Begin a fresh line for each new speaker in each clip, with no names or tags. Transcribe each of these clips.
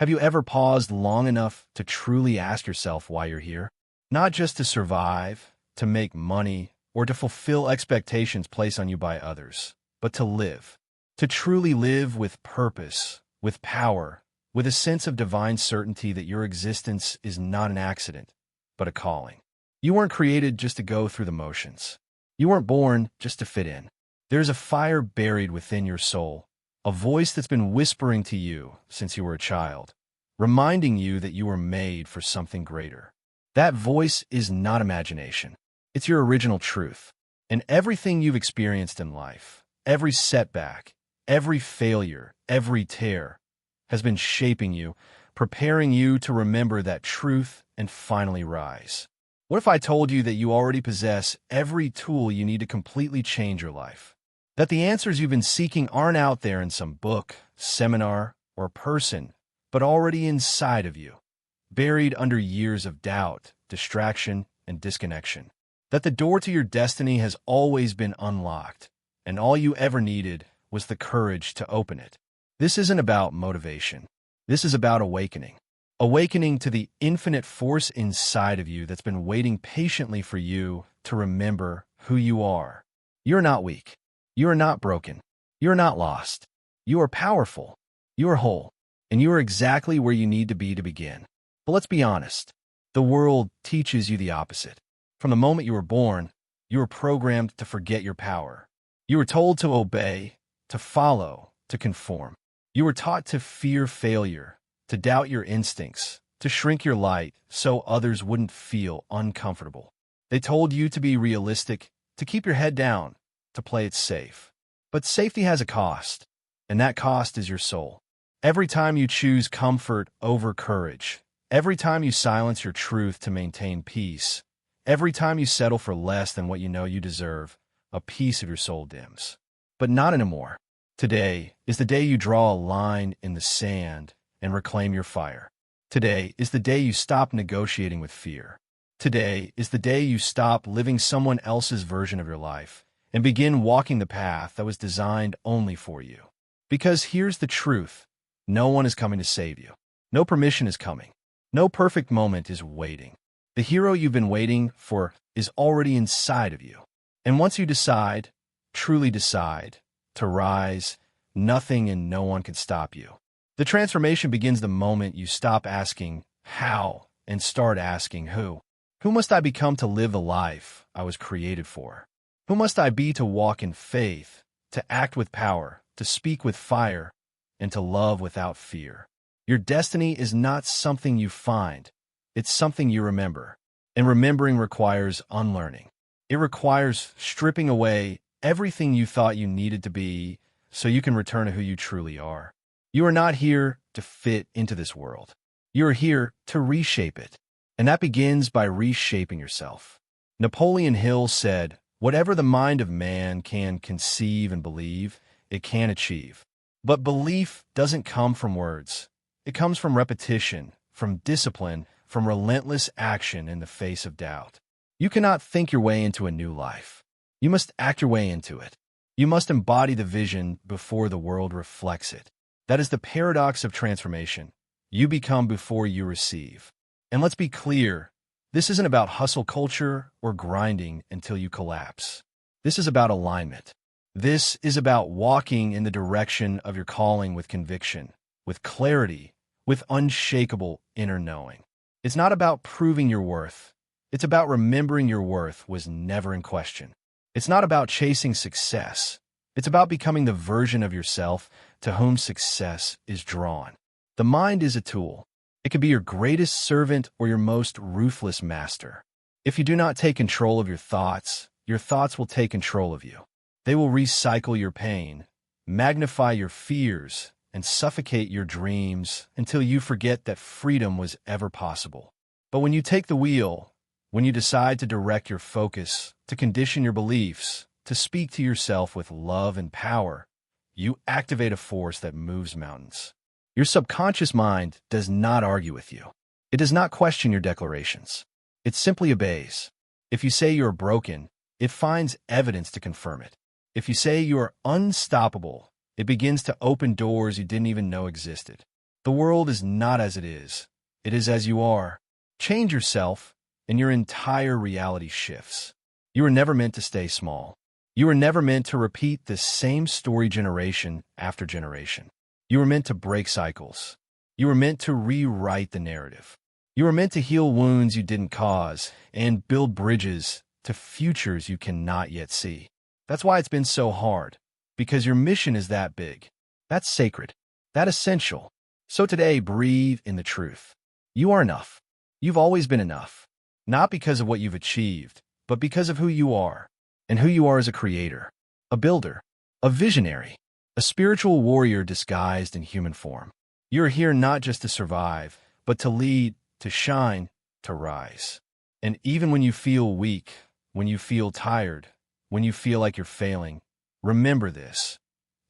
Have you ever paused long enough to truly ask yourself why you're here? Not just to survive, to make money, or to fulfill expectations placed on you by others, but to live. To truly live with purpose, with power, with a sense of divine certainty that your existence is not an accident, but a calling. You weren't created just to go through the motions. You weren't born just to fit in. There's a fire buried within your soul, a voice that's been whispering to you since you were a child, reminding you that you were made for something greater. That voice is not imagination. It's your original truth. And everything you've experienced in life, every setback, every failure, every tear, has been shaping you, preparing you to remember that truth and finally rise. What if I told you that you already possess every tool you need to completely change your life? That the answers you've been seeking aren't out there in some book, seminar, or person, but already inside of you, buried under years of doubt, distraction, and disconnection. That the door to your destiny has always been unlocked, and all you ever needed was the courage to open it. This isn't about motivation. This is about awakening. Awakening to the infinite force inside of you that's been waiting patiently for you to remember who you are. You're not weak. You are not broken. You are not lost. You are powerful. You are whole. And you are exactly where you need to be to begin. But let's be honest. The world teaches you the opposite. From the moment you were born, you were programmed to forget your power. You were told to obey, to follow, to conform. You were taught to fear failure, to doubt your instincts, to shrink your light so others wouldn't feel uncomfortable. They told you to be realistic, to keep your head down, to play it safe. But safety has a cost, and that cost is your soul. Every time you choose comfort over courage, every time you silence your truth to maintain peace, every time you settle for less than what you know you deserve, a piece of your soul dims. But not anymore. Today is the day you draw a line in the sand and reclaim your fire. Today is the day you stop negotiating with fear. Today is the day you stop living someone else's version of your life and begin walking the path that was designed only for you. Because here's the truth. No one is coming to save you. No permission is coming. No perfect moment is waiting. The hero you've been waiting for is already inside of you. And once you decide, truly decide, to rise, nothing and no one can stop you. The transformation begins the moment you stop asking how and start asking who. Who must I become to live the life I was created for? Who must I be to walk in faith, to act with power, to speak with fire, and to love without fear? Your destiny is not something you find. It's something you remember. And remembering requires unlearning. It requires stripping away everything you thought you needed to be so you can return to who you truly are. You are not here to fit into this world. You are here to reshape it. And that begins by reshaping yourself. Napoleon Hill said, "Whatever the mind of man can conceive and believe, it can achieve." But belief doesn't come from words. It comes from repetition, from discipline, from relentless action in the face of doubt. You cannot think your way into a new life. You must act your way into it. You must embody the vision before the world reflects it. That is the paradox of transformation. You become before you receive. And let's be clear, this isn't about hustle culture or grinding until you collapse. This is about alignment. This is about walking in the direction of your calling with conviction, with clarity, with unshakable inner knowing. It's not about proving your worth. It's about remembering your worth was never in question. It's not about chasing success. It's about becoming the version of yourself to whom success is drawn. The mind is a tool. It can be your greatest servant or your most ruthless master. If you do not take control of your thoughts will take control of you. They will recycle your pain, magnify your fears, and suffocate your dreams until you forget that freedom was ever possible. But when you take the wheel, when you decide to direct your focus, to condition your beliefs, to speak to yourself with love and power, you activate a force that moves mountains. Your subconscious mind does not argue with you. It does not question your declarations. It simply obeys. If you say you are broken, it finds evidence to confirm it. If you say you are unstoppable, it begins to open doors you didn't even know existed. The world is not as it is as you are. Change yourself, and your entire reality shifts. You were never meant to stay small. You were never meant to repeat the same story generation after generation. You were meant to break cycles. You were meant to rewrite the narrative. You were meant to heal wounds you didn't cause and build bridges to futures you cannot yet see. That's why it's been so hard, because your mission is that big. That's sacred. That's essential. So today, breathe in the truth. You are enough. You've always been enough. Not because of what you've achieved, but because of who you are, and who you are as a creator, a builder, a visionary, a spiritual warrior disguised in human form. You're here not just to survive, but to lead, to shine, to rise. And even when you feel weak, when you feel tired, when you feel like you're failing, remember this.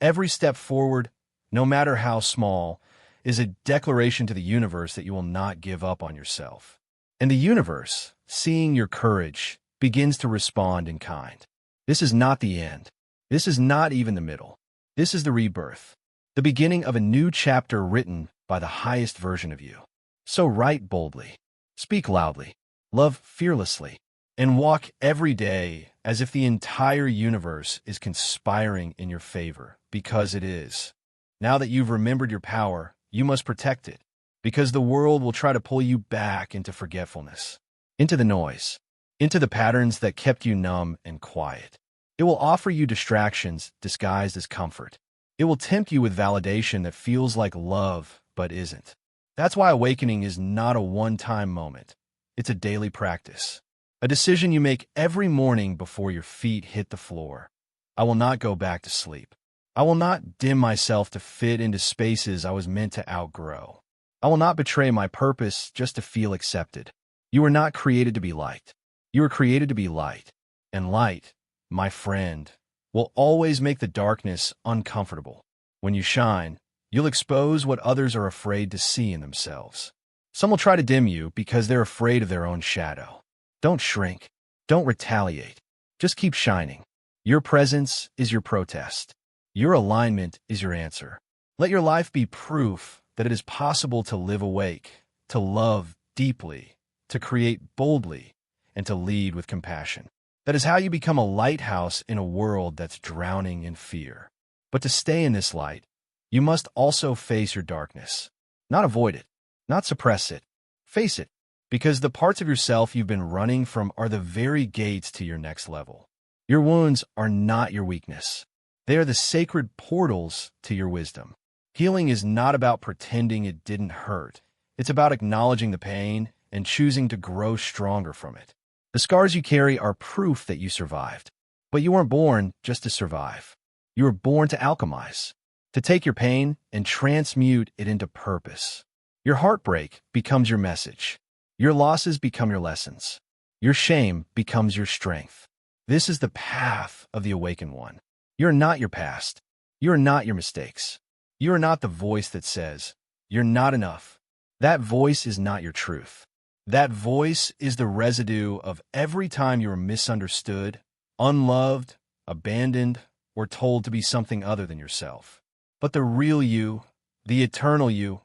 Every step forward, no matter how small, is a declaration to the universe that you will not give up on yourself. And the universe, seeing your courage, begins to respond in kind. This is not the end. This is not even the middle. This is the rebirth, the beginning of a new chapter written by the highest version of you. So write boldly, speak loudly, love fearlessly, and walk every day as if the entire universe is conspiring in your favor, because it is. Now that you've remembered your power, you must protect it, because the world will try to pull you back into forgetfulness, into the noise, into the patterns that kept you numb and quiet. It will offer you distractions disguised as comfort. It will tempt you with validation that feels like love but isn't. That's why awakening is not a one-time moment. It's a daily practice, a decision you make every morning before your feet hit the floor. I will not go back to sleep. I will not dim myself to fit into spaces I was meant to outgrow. I will not betray my purpose just to feel accepted. You were not created to be liked. You were created to be light. And light, my friend, will always make the darkness uncomfortable. When you shine, you'll expose what others are afraid to see in themselves. Some will try to dim you because they're afraid of their own shadow. Don't shrink. Don't retaliate. Just keep shining. Your presence is your protest. Your alignment is your answer. Let your life be proof that it is possible to live awake, to love deeply, to create boldly, and to lead with compassion. That is how you become a lighthouse in a world that's drowning in fear. But to stay in this light, you must also face your darkness. Not avoid it, not suppress it. Face it, because the parts of yourself you've been running from are the very gates to your next level. Your wounds are not your weakness. They are the sacred portals to your wisdom. Healing is not about pretending it didn't hurt. It's about acknowledging the pain and choosing to grow stronger from it. The scars you carry are proof that you survived. But you weren't born just to survive. You were born to alchemize, to take your pain and transmute it into purpose. Your heartbreak becomes your message. Your losses become your lessons. Your shame becomes your strength. This is the path of the awakened one. You're not your past. You are not your mistakes. You are not the voice that says, you're not enough. That voice is not your truth. That voice is the residue of every time you were misunderstood, unloved, abandoned, or told to be something other than yourself. But the real you, the eternal you,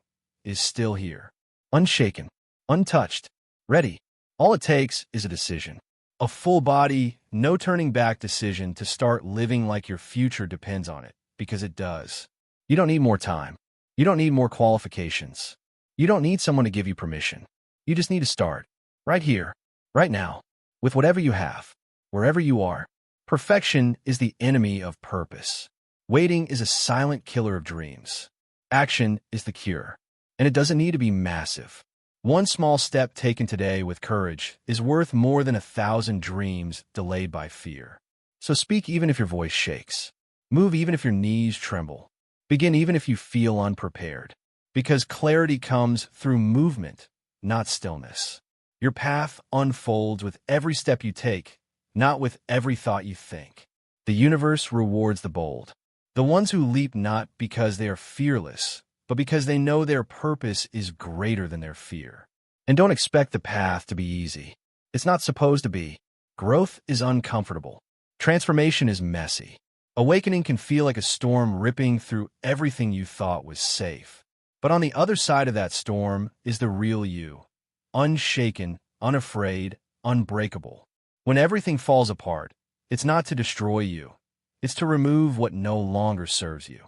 is still here, unshaken, untouched, ready. All it takes is a decision. A full body, no turning back decision to start living like your future depends on it, because it does. You don't need more time. You don't need more qualifications. You don't need someone to give you permission. You just need to start, right here, right now, with whatever you have, wherever you are. Perfection is the enemy of purpose. Waiting is a silent killer of dreams. Action is the cure, and it doesn't need to be massive. One small step taken today with courage is worth more than 1,000 dreams delayed by fear. So speak even if your voice shakes. Move even if your knees tremble. Begin even if you feel unprepared. Because clarity comes through movement, not stillness. Your path unfolds with every step you take, not with every thought you think. The universe rewards the bold. The ones who leap not because they are fearless, but because they know their purpose is greater than their fear. And don't expect the path to be easy. It's not supposed to be. Growth is uncomfortable. Transformation is messy. Awakening can feel like a storm ripping through everything you thought was safe. But on the other side of that storm is the real you, unshaken, unafraid, unbreakable. When everything falls apart, it's not to destroy you. It's to remove what no longer serves you.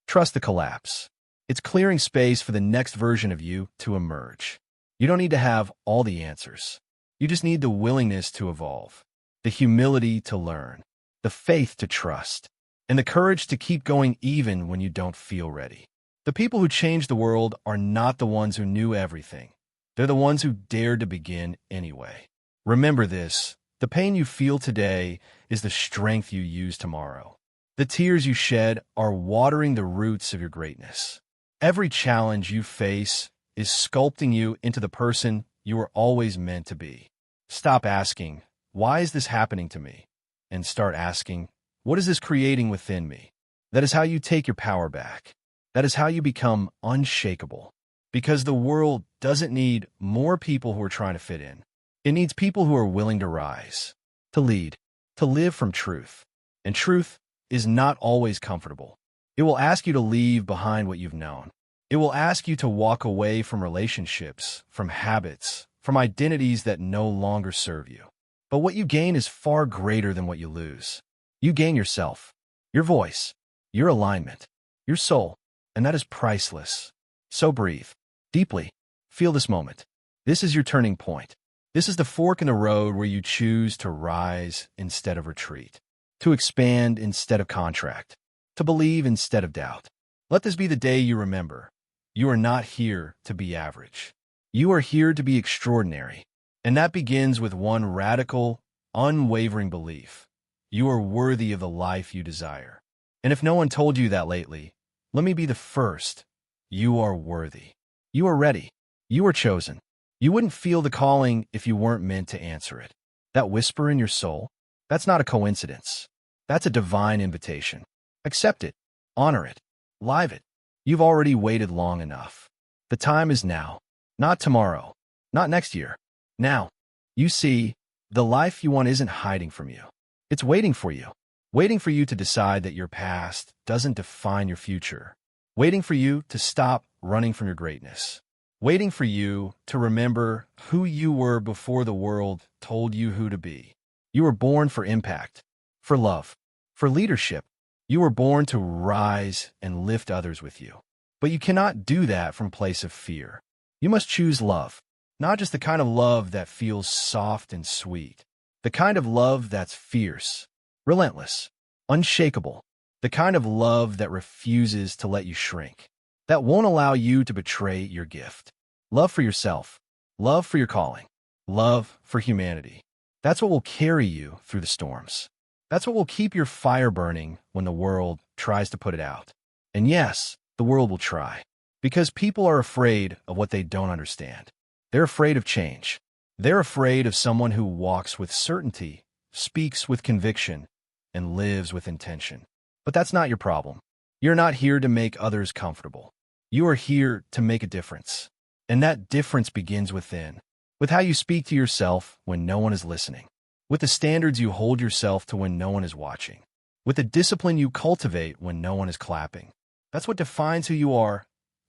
Trust the collapse. It's clearing space for the next version of you to emerge. You don't need to have all the answers. You just need the willingness to evolve, the humility to learn, the faith to trust, and the courage to keep going even when you don't feel ready. The people who change the world are not the ones who knew everything. They're the ones who dared to begin anyway. Remember this: the pain you feel today is the strength you use tomorrow. The tears you shed are watering the roots of your greatness. Every challenge you face is sculpting you into the person you were always meant to be. Stop asking, "Why is this happening to me?" and start asking, "What is this creating within me?" That is how you take your power back. That is how you become unshakable. Because the world doesn't need more people who are trying to fit in. It needs people who are willing to rise, to lead, to live from truth. And truth is not always comfortable. It will ask you to leave behind what you've known. It will ask you to walk away from relationships, from habits, from identities that no longer serve you. But what you gain is far greater than what you lose. You gain yourself, your voice, your alignment, your soul, and that is priceless. So breathe deeply. Feel this moment. This is your turning point. This is the fork in the road where you choose to rise instead of retreat, to expand instead of contract, to believe instead of doubt. Let this be the day you remember. You are not here to be average. You are here to be extraordinary. And that begins with one radical, unwavering belief. You are worthy of the life you desire. And if no one told you that lately, let me be the first. You are worthy. You are ready. You are chosen. You wouldn't feel the calling if you weren't meant to answer it. That whisper in your soul, that's not a coincidence. That's a divine invitation. Accept it. Honor it. Live it. You've already waited long enough. The time is now. Not tomorrow. Not next year. Now. You see, the life you want isn't hiding from you. It's waiting for you. Waiting for you to decide that your past doesn't define your future. Waiting for you to stop running from your greatness. Waiting for you to remember who you were before the world told you who to be. You were born for impact, for love, for leadership. You were born to rise and lift others with you. But you cannot do that from a place of fear. You must choose love, not just the kind of love that feels soft and sweet. The kind of love that's fierce, relentless, unshakable. The kind of love that refuses to let you shrink, that won't allow you to betray your gift. Love for yourself, love for your calling, love for humanity. That's what will carry you through the storms. That's what will keep your fire burning when the world tries to put it out. And yes, the world will try, because people are afraid of what they don't understand. They're afraid of change. They're afraid of someone who walks with certainty, speaks with conviction, and lives with intention. But that's not your problem. You're not here to make others comfortable. You are here to make a difference. And that difference begins within, with how you speak to yourself when no one is listening, with the standards you hold yourself to when no one is watching, with the discipline you cultivate when no one is clapping. That's what defines who you are,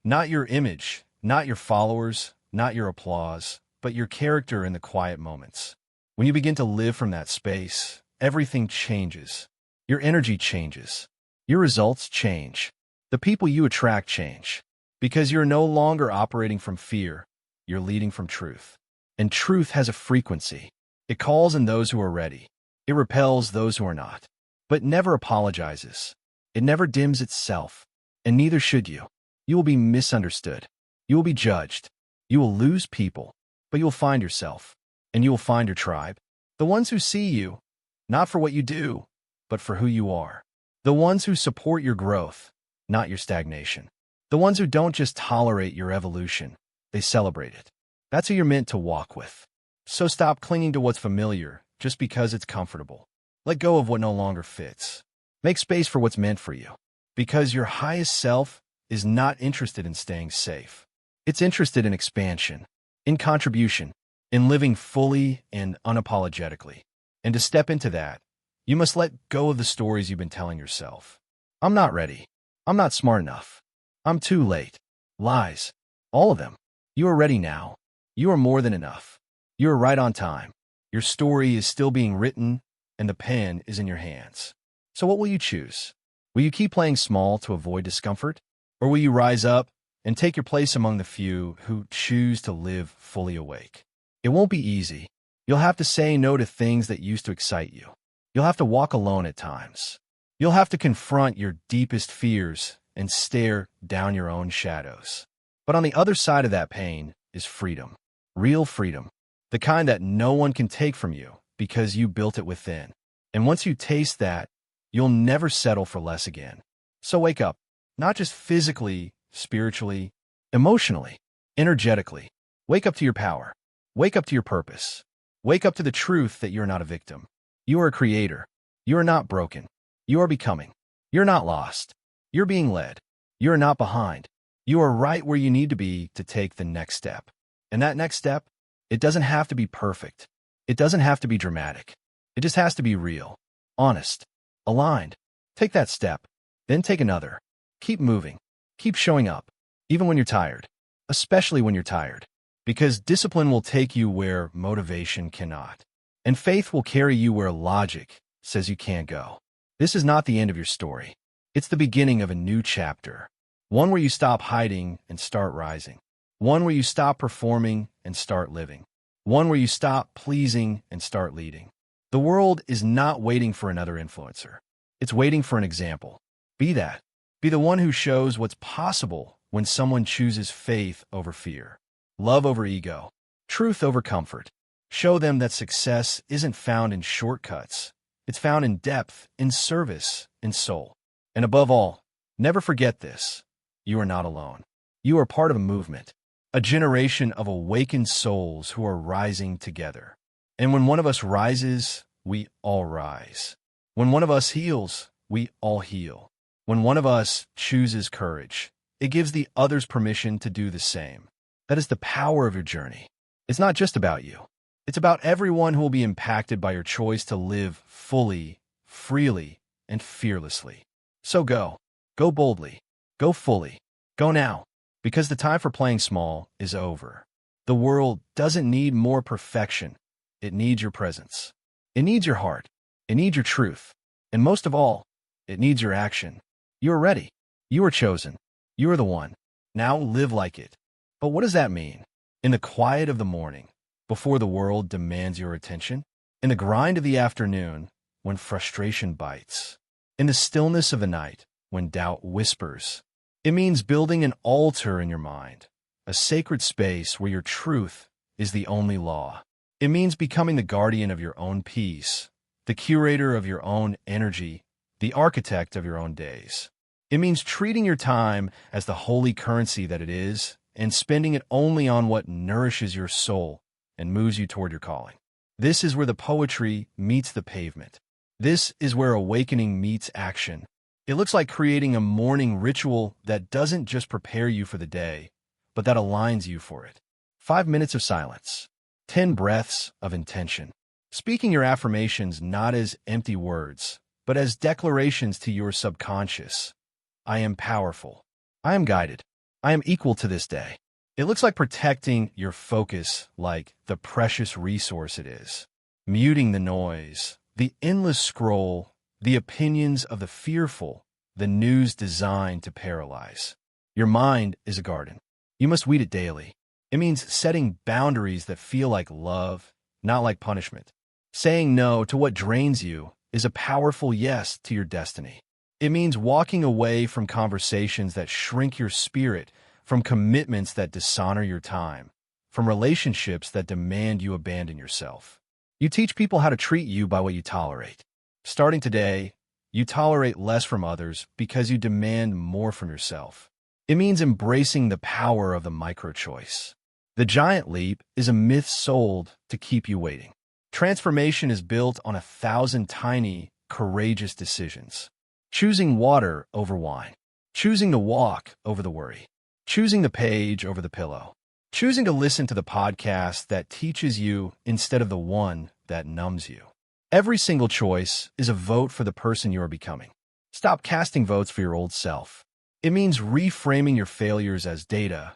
not your image, not your followers, not your applause, but your character in the quiet moments. When you begin to live from that space, everything changes. Your energy changes. Your results change. The people you attract change. Because you're no longer operating from fear, you're leading from truth. And truth has a frequency. It calls in those who are ready. It repels those who are not. But never apologizes. It never dims itself. And neither should you. You will be misunderstood. You will be judged. You will lose people. But you will find yourself. And you will find your tribe. The ones who see you, not for what you do, but for who you are. The ones who support your growth, not your stagnation. The ones who don't just tolerate your evolution, they celebrate it. That's who you're meant to walk with. So stop clinging to what's familiar just because it's comfortable. Let go of what no longer fits. Make space for what's meant for you. Because your highest self is not interested in staying safe. It's interested in expansion, in contribution, in living fully and unapologetically. And to step into that, you must let go of the stories you've been telling yourself. I'm not ready. I'm not smart enough. I'm too late. lies. All of them. You are ready now. You are more than enough. You are right on time. Your story is still being written, and the pen is in your hands. So what will you choose? Will you keep playing small to avoid discomfort? Or will you rise up and take your place among the few who choose to live fully awake? It won't be easy. You'll have to say no to things that used to excite you. You'll have to walk alone at times. You'll have to confront your deepest fears and stare down your own shadows. But on the other side of that pain is freedom. Real freedom. The kind that no one can take from you because you built it within. And once you taste that, you'll never settle for less again. So wake up, not just physically, spiritually, emotionally, energetically. Wake up to your power. Wake up to your purpose. Wake up to the truth that you're not a victim. You are a creator. You are not broken. You are becoming. You're not lost. You're being led. You are not behind. You are right where you need to be to take the next step. And that next step, it doesn't have to be perfect. It doesn't have to be dramatic. It just has to be real, honest, aligned. Take that step, then take another. Keep moving. Keep showing up, even when you're tired, especially when you're tired. Because discipline will take you where motivation cannot. And faith will carry you where logic says you can't go. This is not the end of your story. It's the beginning of a new chapter. One where you stop hiding and start rising. One where you stop performing and start living. One where you stop pleasing and start leading. The world is not waiting for another influencer. It's waiting for an example. Be that. Be the one who shows what's possible when someone chooses faith over fear, love over ego, truth over comfort. Show them that success isn't found in shortcuts. It's found in depth, in service, in soul. And above all, never forget this. You are not alone. You are part of a movement, a generation of awakened souls who are rising together. And when one of us rises, we all rise. When one of us heals, we all heal. When one of us chooses courage, it gives the others permission to do the same. That is the power of your journey. It's not just about you. It's about everyone who will be impacted by your choice to live fully, freely, and fearlessly. So go. Go boldly. Go fully. Go now. Because the time for playing small is over. The world doesn't need more perfection. It needs your presence. It needs your heart. It needs your truth. And most of all, it needs your action. You are ready. You are chosen. You are the one. Now live like it. But what does that mean? In the quiet of the morning, before the world demands your attention? In the grind of the afternoon, when frustration bites? In the stillness of the night, when doubt whispers? It means building an altar in your mind, a sacred space where your truth is the only law. It means becoming the guardian of your own peace, the curator of your own energy, the architect of your own days. It means treating your time as the holy currency that it is and spending it only on what nourishes your soul and moves you toward your calling. This is where the poetry meets the pavement. This is where awakening meets action. It looks like creating a morning ritual that doesn't just prepare you for the day, but that aligns you for it. 5 minutes of silence. 10 breaths of intention. Speaking your affirmations not as empty words, but as declarations to your subconscious. I am powerful. I am guided. I am equal to this day. It looks like protecting your focus like the precious resource it is. Muting the noise, the endless scroll, the opinions of the fearful, the news designed to paralyze. Your mind is a garden. You must weed it daily. It means setting boundaries that feel like love, not like punishment. Saying no to what drains you is a powerful yes to your destiny. It means walking away from conversations that shrink your spirit, from commitments that dishonor your time, from relationships that demand you abandon yourself. You teach people how to treat you by what you tolerate. Starting today, you tolerate less from others because you demand more from yourself. It means embracing the power of the micro-choice. The giant leap is a myth sold to keep you waiting. Transformation is built on 1,000 tiny, courageous decisions. Choosing water over wine. Choosing the walk over the worry. Choosing the page over the pillow. Choosing to listen to the podcast that teaches you instead of the one that numbs you. Every single choice is a vote for the person you are becoming. Stop casting votes for your old self. It means reframing your failures as data,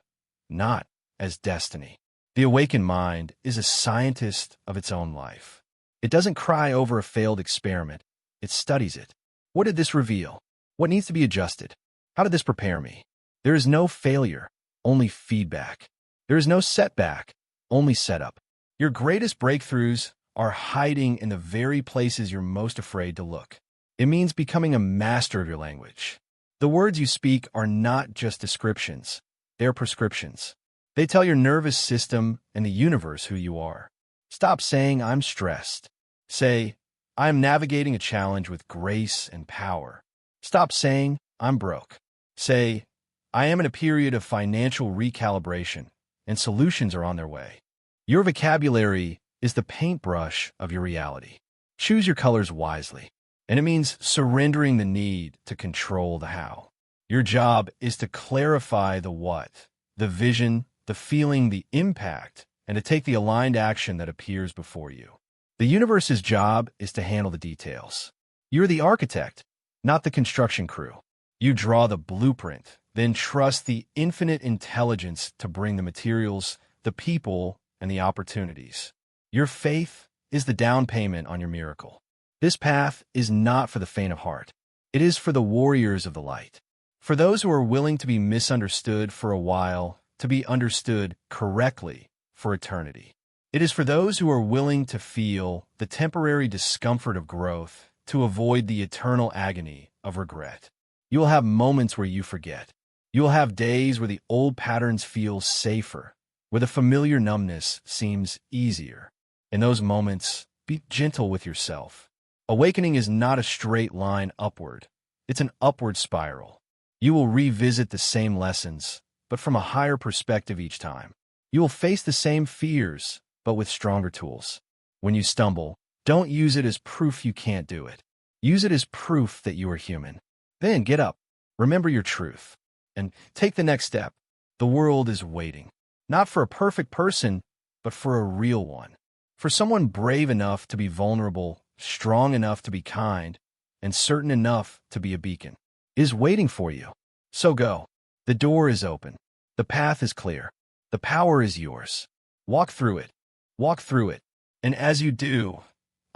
not as destiny. The awakened mind is a scientist of its own life. It doesn't cry over a failed experiment. It studies it. What did this reveal? What needs to be adjusted? How did this prepare me? There is no failure, only feedback. There is no setback, only setup. Your greatest breakthroughs are hiding in the very places you're most afraid to look. It means becoming a master of your language. The words you speak are not just descriptions. They're prescriptions. They tell your nervous system and the universe who you are. Stop saying, "I'm stressed." Say, "I'm navigating a challenge with grace and power." Stop saying, "I'm broke." Say, "I am in a period of financial recalibration, and solutions are on their way." Your vocabulary is the paintbrush of your reality. Choose your colors wisely, and it means surrendering the need to control the how. Your job is to clarify the what, the vision, the feeling, the impact, and to take the aligned action that appears before you. The universe's job is to handle the details. You're the architect, not the construction crew. You draw the blueprint, then trust the infinite intelligence to bring the materials, the people, and the opportunities. Your faith is the down payment on your miracle. This path is not for the faint of heart. It is for the warriors of the light. For those who are willing to be misunderstood for a while, to be understood correctly for eternity. It is for those who are willing to feel the temporary discomfort of growth to avoid the eternal agony of regret. You will have moments where you forget. You will have days where the old patterns feel safer, where the familiar numbness seems easier. In those moments, be gentle with yourself. Awakening is not a straight line upward. It's an upward spiral. You will revisit the same lessons, but from a higher perspective each time. You will face the same fears, but with stronger tools. When you stumble, don't use it as proof you can't do it. Use it as proof that you are human. Then get up, remember your truth, and take the next step. The world is waiting, not for a perfect person, but for a real one. For someone brave enough to be vulnerable, strong enough to be kind, and certain enough to be a beacon. It is waiting for you. So go. The door is open. The path is clear. The power is yours. Walk through it. Walk through it. And as you do,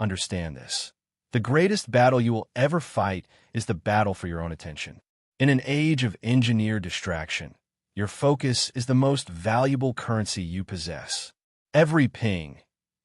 understand this. The greatest battle you will ever fight is the battle for your own attention. In an age of engineered distraction, your focus is the most valuable currency you possess. Every ping,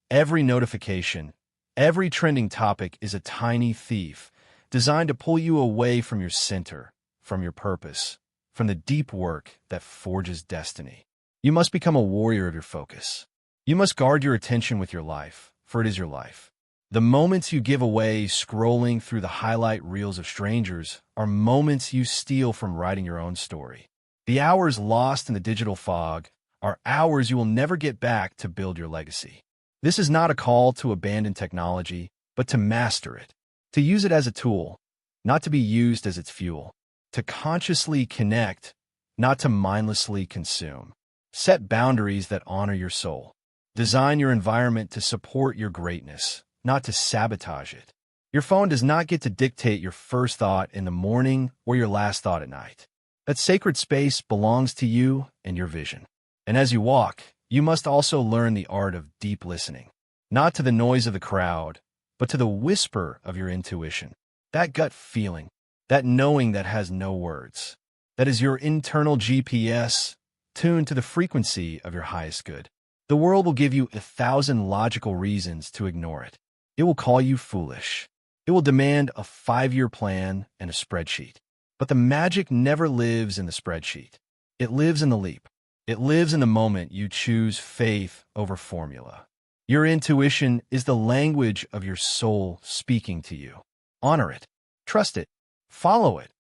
every notification, every trending topic is a tiny thief designed to pull you away from your center, from your purpose, from the deep work that forges destiny. You must become a warrior of your focus. You must guard your attention with your life, for it is your life. The moments you give away scrolling through the highlight reels of strangers are moments you steal from writing your own story. The hours lost in the digital fog are hours you will never get back to build your legacy. This is not a call to abandon technology, but to master it, to use it as a tool, not to be used as its fuel, to consciously connect, not to mindlessly consume. Set boundaries that honor your soul. Design your environment to support your greatness, not to sabotage it. Your phone does not get to dictate your first thought in the morning or your last thought at night. That sacred space belongs to you and your vision. And as you walk, you must also learn the art of deep listening, not to the noise of the crowd, but to the whisper of your intuition. That gut feeling, that knowing that has no words. That is your internal GPS, tuned to the frequency of your highest good. The world will give you 1,000 logical reasons to ignore it. It will call you foolish. It will demand a 5-year plan and a spreadsheet. But the magic never lives in the spreadsheet. It lives in the leap. It lives in the moment you choose faith over formula. Your intuition is the language of your soul speaking to you. Honor it. Trust it. Follow it,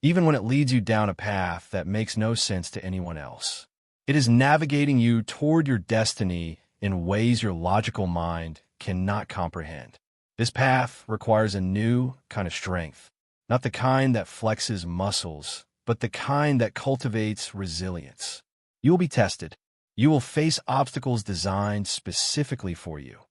even when it leads you down a path that makes no sense to anyone else. It is navigating you toward your destiny in ways your logical mind cannot comprehend. This path requires a new kind of strength, not the kind that flexes muscles, but the kind that cultivates resilience. You will be tested. You will face obstacles designed specifically for you,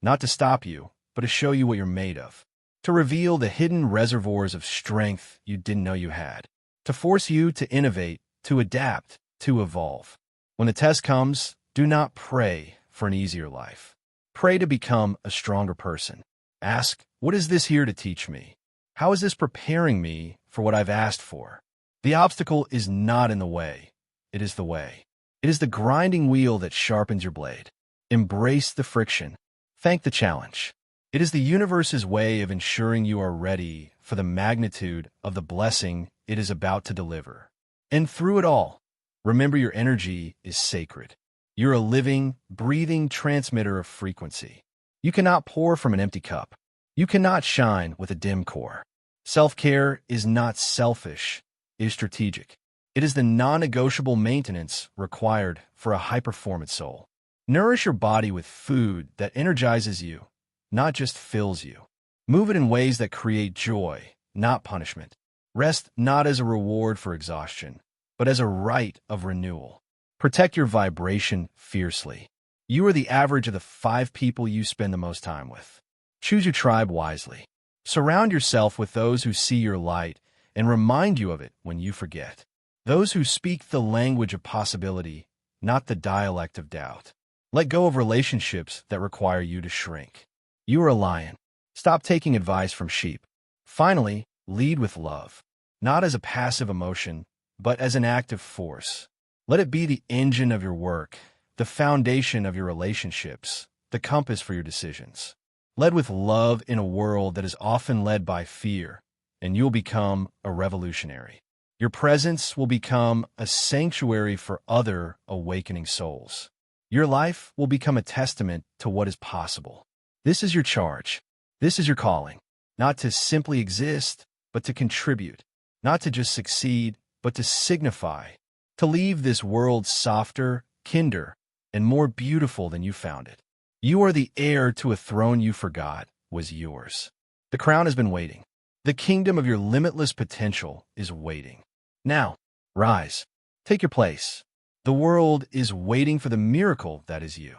not to stop you, but to show you what you're made of, to reveal the hidden reservoirs of strength you didn't know you had. to force you to innovate, to adapt, to evolve. When the test comes, do not pray for an easier life. Pray to become a stronger person. Ask, what is this here to teach me? How is this preparing me for what I've asked for? The obstacle is not in the way. It is the way. It is the grinding wheel that sharpens your blade. Embrace the friction. Thank the challenge. It is the universe's way of ensuring you are ready for the magnitude of the blessing it is about to deliver. And through it all, remember your energy is sacred. You're a living, breathing transmitter of frequency. You cannot pour from an empty cup. You cannot shine with a dim core. Self-care is not selfish, it is strategic. It is the non-negotiable maintenance required for a high-performance soul. Nourish your body with food that energizes you, not just fills you. Move it in ways that create joy, not punishment. Rest not as a reward for exhaustion, but as a rite of renewal. Protect your vibration fiercely. You are the average of the 5 people you spend the most time with. Choose your tribe wisely. Surround yourself with those who see your light and remind you of it when you forget. Those who speak the language of possibility, not the dialect of doubt. Let go of relationships that require you to shrink. You are a lion. Stop taking advice from sheep. Finally, lead with love, not as a passive emotion, but as an active force. Let it be the engine of your work, the foundation of your relationships, the compass for your decisions. Lead with love in a world that is often led by fear, and you'll become a revolutionary. Your presence will become a sanctuary for other awakening souls. Your life will become a testament to what is possible. This is your charge. This is your calling. Not to simply exist, but to contribute. Not to just succeed, but to signify. To leave this world softer, kinder, and more beautiful than you found it. You are the heir to a throne you forgot was yours. The crown has been waiting. The kingdom of your limitless potential is waiting. Now, rise. Take your place. The world is waiting for the miracle that is you.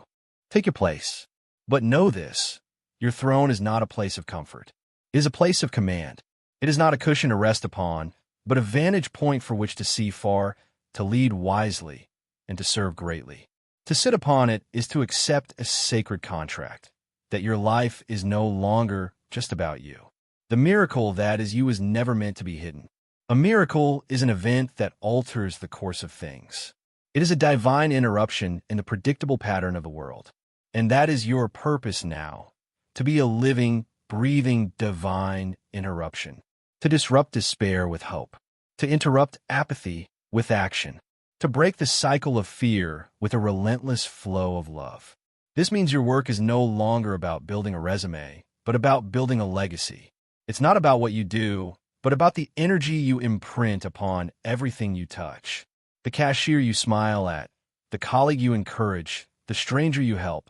Take your place. But know this, your throne is not a place of comfort. It is a place of command. It is not a cushion to rest upon, but a vantage point for which to see far, to lead wisely, and to serve greatly. To sit upon it is to accept a sacred contract, that your life is no longer just about you. The miracle that is you is never meant to be hidden. A miracle is an event that alters the course of things. It is a divine interruption in the predictable pattern of the world. And that is your purpose now, to be a living, breathing, divine interruption. To disrupt despair with hope. To interrupt apathy with action. To break the cycle of fear with a relentless flow of love. This means your work is no longer about building a resume, but about building a legacy. It's not about what you do, but about the energy you imprint upon everything you touch. The cashier you smile at, the colleague you encourage, the stranger you help.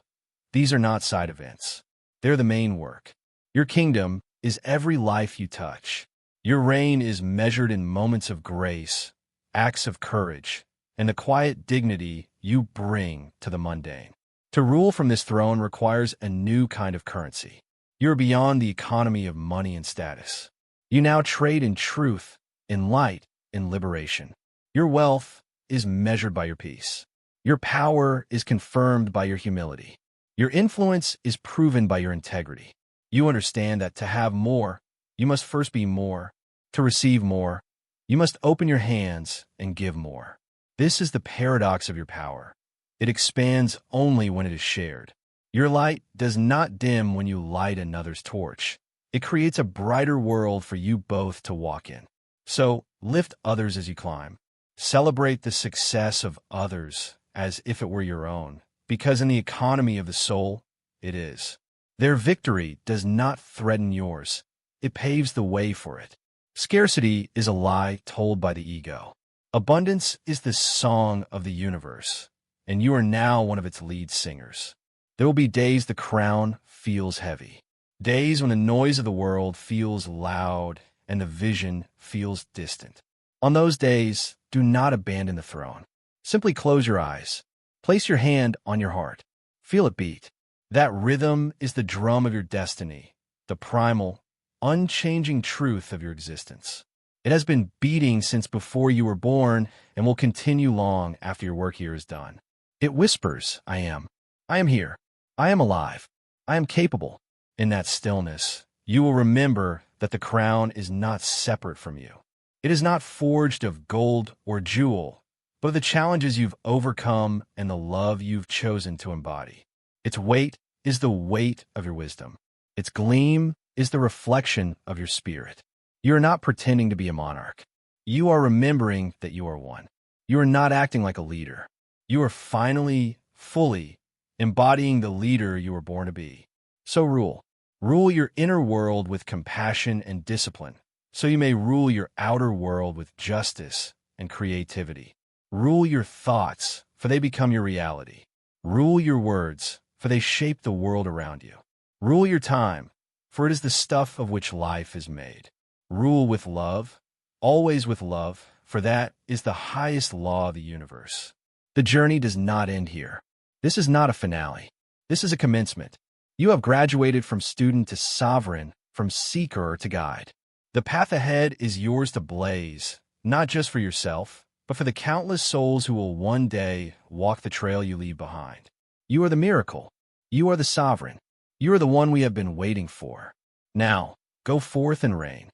These are not side events. They're the main work. Your kingdom is every life you touch. Your reign is measured in moments of grace, acts of courage, and the quiet dignity you bring to the mundane. To rule from this throne requires a new kind of currency. You're beyond the economy of money and status. You now trade in truth, in light, in liberation. Your wealth is measured by your peace. Your power is confirmed by your humility. Your influence is proven by your integrity. You understand that to have more, you must first be more. To receive more, you must open your hands and give more. This is the paradox of your power. It expands only when it is shared. Your light does not dim when you light another's torch. It creates a brighter world for you both to walk in. So, lift others as you climb. Celebrate the success of others as if it were your own, because in the economy of the soul, it is. Their victory does not threaten yours. It paves the way for it. Scarcity is a lie told by the ego. Abundance is the song of the universe, and you are now one of its lead singers. There will be days the crown feels heavy. Days when the noise of the world feels loud and the vision feels distant. On those days, do not abandon the throne. Simply close your eyes. Place your hand on your heart. Feel it beat. That rhythm is the drum of your destiny, the primal, unchanging truth of your existence. It has been beating since before you were born and will continue long after your work here is done. It whispers, I am. I am here. I am alive. I am capable. In that stillness, you will remember that the crown is not separate from you. It is not forged of gold or jewel, but of the challenges you've overcome and the love you've chosen to embody. Its weight is the weight of your wisdom. Its gleam is the reflection of your spirit. You are not pretending to be a monarch. You are remembering that you are one. You are not acting like a leader. You are finally, fully embodying the leader you were born to be. So rule. Rule your inner world with compassion and discipline, so you may rule your outer world with justice and creativity. Rule your thoughts, for they become your reality. Rule your words, for they shape the world around you. Rule your time, for it is the stuff of which life is made. Rule with love, always with love, for that is the highest law of the universe. The journey does not end here. This is not a finale. This is a commencement. You have graduated from student to sovereign, from seeker to guide. The path ahead is yours to blaze, not just for yourself, but for the countless souls who will one day walk the trail you leave behind. You are the miracle. You are the sovereign. You are the one we have been waiting for. Now, go forth and reign.